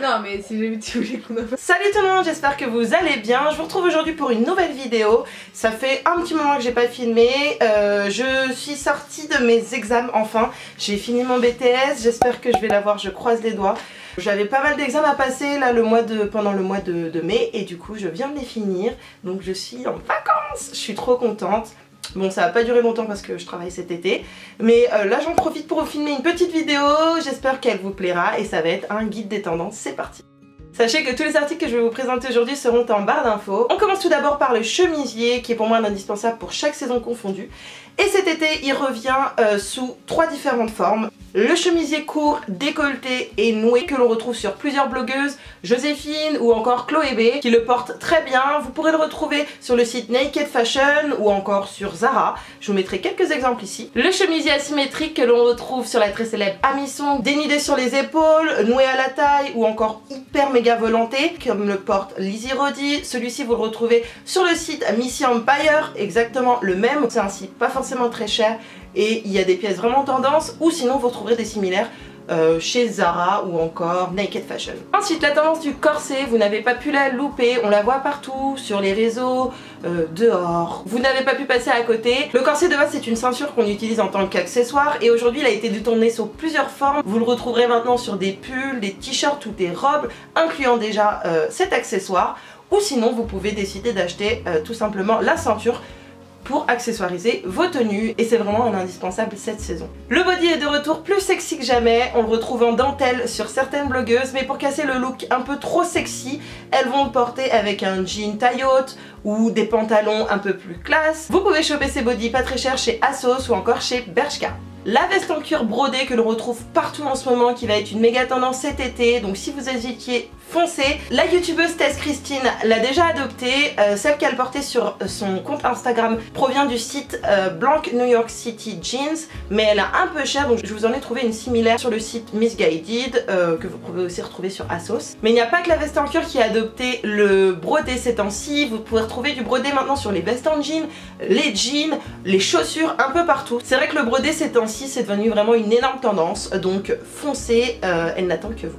Non mais si j'ai vu tu voulais qu'on a... Salut tout le monde, j'espère que vous allez bien. Je vous retrouve aujourd'hui pour une nouvelle vidéo. Ça fait un petit moment que j'ai pas filmé. Je suis sortie de mes examens enfin. J'ai fini mon BTS, j'espère que je vais l'avoir, je croise les doigts. J'avais pas mal d'examens à passer là pendant le mois de mai et du coup je viens de les finir. Donc je suis en vacances, je suis trop contente. Bon, ça va pas durer longtemps parce que je travaille cet été, mais là j'en profite pour vous filmer une petite vidéo, j'espère qu'elle vous plaira et ça va être un guide des tendances, c'est parti. Sachez que tous les articles que je vais vous présenter aujourd'hui seront en barre d'infos. On commence tout d'abord par le chemisier qui est pour moi un indispensable pour chaque saison confondue. Et cet été il revient sous 3 différentes formes. Le chemisier court, décolleté et noué que l'on retrouve sur plusieurs blogueuses, Joséphine ou encore Chloé B qui le porte très bien. Vous pourrez le retrouver sur le site Naked Fashion ou encore sur Zara. Je vous mettrai quelques exemples ici. Le chemisier asymétrique que l'on retrouve sur la très célèbre Amy Song, dénudé sur les épaules, noué à la taille ou encore hyper méga volanté comme le porte Lizzie Roddy. Celui-ci vous le retrouvez sur le site Missy Empire, exactement le même. C'est un site pas forcément très cher et il y a des pièces vraiment tendance ou sinon vous retrouverez des similaires chez Zara ou encore Naked Fashion. Ensuite la tendance du corset, vous n'avez pas pu la louper, on la voit partout, sur les réseaux, dehors. Vous n'avez pas pu passer à côté. Le corset de base c'est une ceinture qu'on utilise en tant qu'accessoire et aujourd'hui il a été détourné sous plusieurs formes. Vous le retrouverez maintenant sur des pulls, des t-shirts ou des robes incluant déjà cet accessoire ou sinon vous pouvez décider d'acheter tout simplement la ceinture pour accessoiriser vos tenues et c'est vraiment un indispensable cette saison. Le body est de retour plus sexy que jamais, on le retrouve en dentelle sur certaines blogueuses mais pour casser le look un peu trop sexy, elles vont le porter avec un jean taille haute ou des pantalons un peu plus classe. Vous pouvez choper ces bodys pas très chers chez ASOS ou encore chez Bershka. La veste en cuir brodé que l'on retrouve partout en ce moment qui va être une méga tendance cet été, donc si vous hésitiez, foncez. La youtubeuse Tess Christine l'a déjà adoptée, celle qu'elle portait sur son compte Instagram provient du site Blanc New York City Jeans, mais elle est un peu chère donc je vous en ai trouvé une similaire sur le site Missguided que vous pouvez aussi retrouver sur ASOS. Mais il n'y a pas que la veste en cuir qui a adopté le brodé ces temps-ci, vous pouvez retrouver du brodé maintenant sur les vestes en jean, les jeans, les chaussures, un peu partout. C'est vrai que le brodé ces temps-ci c'est devenu vraiment une énorme tendance, donc foncez, elle n'attend que vous.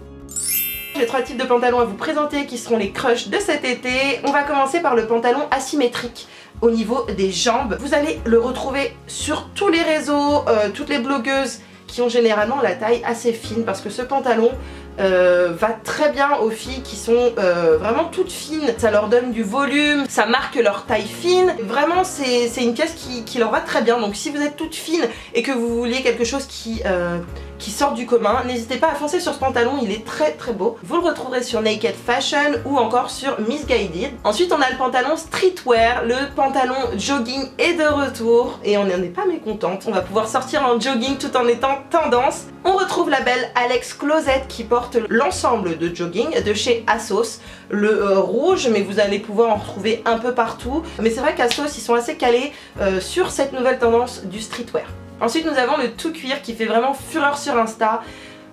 J'ai 3 types de pantalons à vous présenter qui seront les crushs de cet été. On va commencer par le pantalon asymétrique au niveau des jambes. Vous allez le retrouver sur tous les réseaux, toutes les blogueuses qui ont généralement la taille assez fine parce que ce pantalon va très bien aux filles qui sont vraiment toutes fines. Ça leur donne du volume, ça marque leur taille fine. Vraiment c'est une pièce qui leur va très bien. Donc si vous êtes toute fine et que vous vouliez quelque chose qui sort du commun, n'hésitez pas à foncer sur ce pantalon, il est très très beau. Vous le retrouverez sur Naked Fashion ou encore sur Missguided. Ensuite on a le pantalon streetwear, le pantalon jogging est de retour et on n'en est pas mécontente. On va pouvoir sortir en jogging tout en étant tendance. On retrouve la belle Alex Closet qui porte l'ensemble de jogging de chez ASOS, le rouge, mais vous allez pouvoir en retrouver un peu partout. Mais c'est vrai qu'ASOS ils sont assez calés sur cette nouvelle tendance du streetwear. Ensuite nous avons le tout cuir qui fait vraiment fureur sur Insta.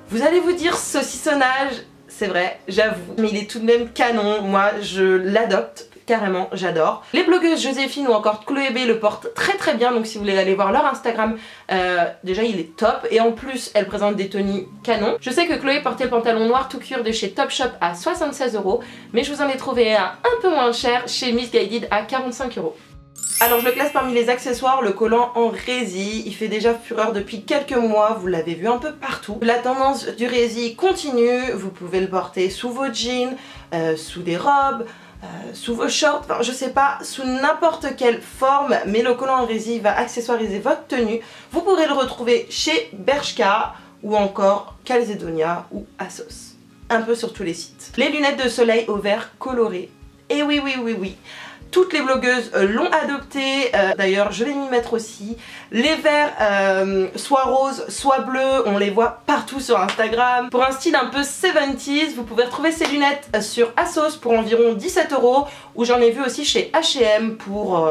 Vous allez vous dire saucissonnage, c'est vrai, j'avoue, mais il est tout de même canon, moi je l'adopte. Carrément, j'adore. Les blogueuses Joséphine ou encore Chloé B le portent très très bien, donc si vous voulez aller voir leur Instagram, déjà il est top et en plus elle présente des tenues canon. Je sais que Chloé portait le pantalon noir tout cuir de chez Topshop à 76 €, mais je vous en ai trouvé un peu moins cher chez Missguided à 45 €. Alors je le classe parmi les accessoires, le collant en rési, il fait déjà fureur depuis quelques mois, vous l'avez vu un peu partout. La tendance du rési continue, vous pouvez le porter sous vos jeans, sous des robes, sous vos shorts, enfin je sais pas, sous n'importe quelle forme, mais le collant en rési va accessoiriser votre tenue. Vous pourrez le retrouver chez Bershka ou encore Calzedonia ou ASOS, un peu sur tous les sites. Les lunettes de soleil au vert coloré, et oui oui oui oui, toutes les blogueuses l'ont adopté, d'ailleurs je vais m'y mettre aussi. Les verts soit roses soit bleus, on les voit partout sur Instagram. Pour un style un peu 70s, vous pouvez retrouver ces lunettes sur ASOS pour environ 17 € ou j'en ai vu aussi chez H&M pour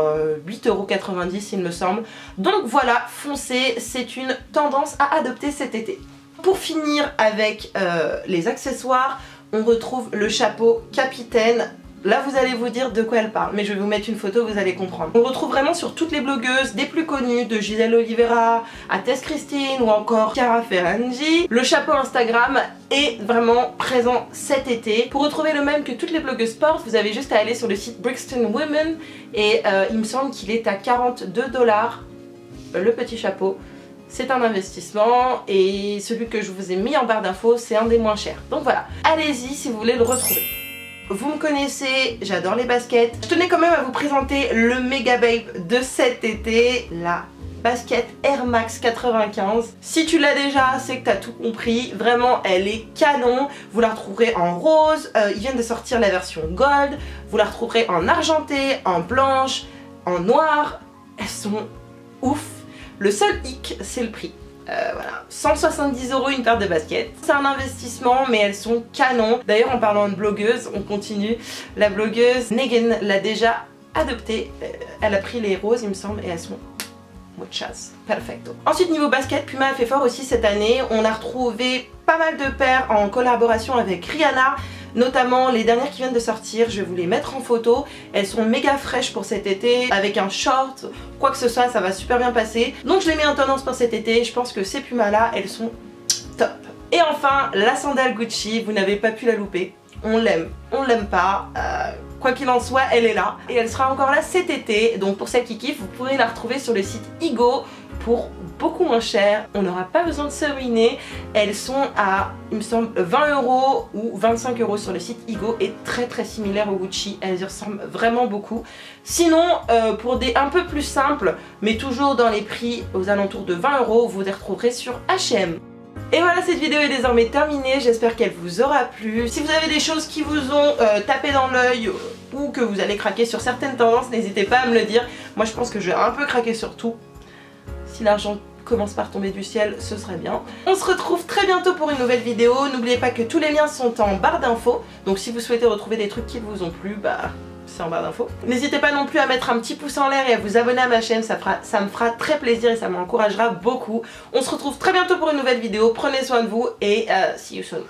8,90 € il me semble. Donc voilà, foncez, c'est une tendance à adopter cet été. Pour finir avec les accessoires, on retrouve le chapeau capitaine. Là vous allez vous dire de quoi elle parle, mais je vais vous mettre une photo, vous allez comprendre. On retrouve vraiment sur toutes les blogueuses, des plus connues, de Gisèle Oliveira à Tess Christine ou encore Chiara Ferragni. Le chapeau Instagram est vraiment présent cet été. Pour retrouver le même que toutes les blogueuses portent, vous avez juste à aller sur le site Brixton Women et il me semble qu'il est à 42 $, le petit chapeau. C'est un investissement et celui que je vous ai mis en barre d'infos, c'est un des moins chers. Donc voilà, allez-y si vous voulez le retrouver. Vous me connaissez, j'adore les baskets. Je tenais quand même à vous présenter le méga babe de cet été, la basket Air Max 95. Si tu l'as déjà, c'est que tu as tout compris. Vraiment, elle est canon. Vous la retrouverez en rose. Ils viennent de sortir la version gold. Vous la retrouverez en argenté, en blanche, en noir. Elles sont ouf. Le seul hic, c'est le prix. Voilà, 170 € une paire de baskets. C'est un investissement, mais elles sont canons. D'ailleurs, en parlant de blogueuse, on continue. La blogueuse Negan l'a déjà adoptée. Elle a pris les roses, il me semble, et elles sont muchas. Perfecto. Ensuite, niveau basket, Puma a fait fort aussi cette année. On a retrouvé pas mal de paires en collaboration avec Rihanna. Notamment les dernières qui viennent de sortir, je vais vous les mettre en photo. Elles sont méga fraîches pour cet été, avec un short, quoi que ce soit, ça va super bien passer. Donc je les mets en tendance pour cet été, je pense que ces Pumas là, elles sont top. Et enfin, la sandale Gucci, vous n'avez pas pu la louper. On l'aime pas, quoi qu'il en soit, elle est là. Et elle sera encore là cet été, donc pour celles qui kiffent, vous pourrez la retrouver sur le site Igo pour beaucoup moins cher. On n'aura pas besoin de se ruiner. Elles sont à, il me semble, 20 € ou 25 € sur le site Igo et très similaires au Gucci. Elles y ressemblent vraiment beaucoup. Sinon, pour des un peu plus simples, mais toujours dans les prix aux alentours de 20 €, vous les retrouverez sur H&M. Et voilà, cette vidéo est désormais terminée, j'espère qu'elle vous aura plu. Si vous avez des choses qui vous ont tapé dans l'œil ou que vous allez craquer sur certaines tendances, n'hésitez pas à me le dire. Moi je pense que je vais un peu craquer sur tout. Si l'argent commence par tomber du ciel, ce serait bien. On se retrouve très bientôt pour une nouvelle vidéo. N'oubliez pas que tous les liens sont en barre d'infos. Donc si vous souhaitez retrouver des trucs qui vous ont plu, bah c'est en barre d'infos. N'hésitez pas non plus à mettre un petit pouce en l'air et à vous abonner à ma chaîne, ça me fera très plaisir et ça m'encouragera beaucoup. On se retrouve très bientôt pour une nouvelle vidéo. Prenez soin de vous et see you soon.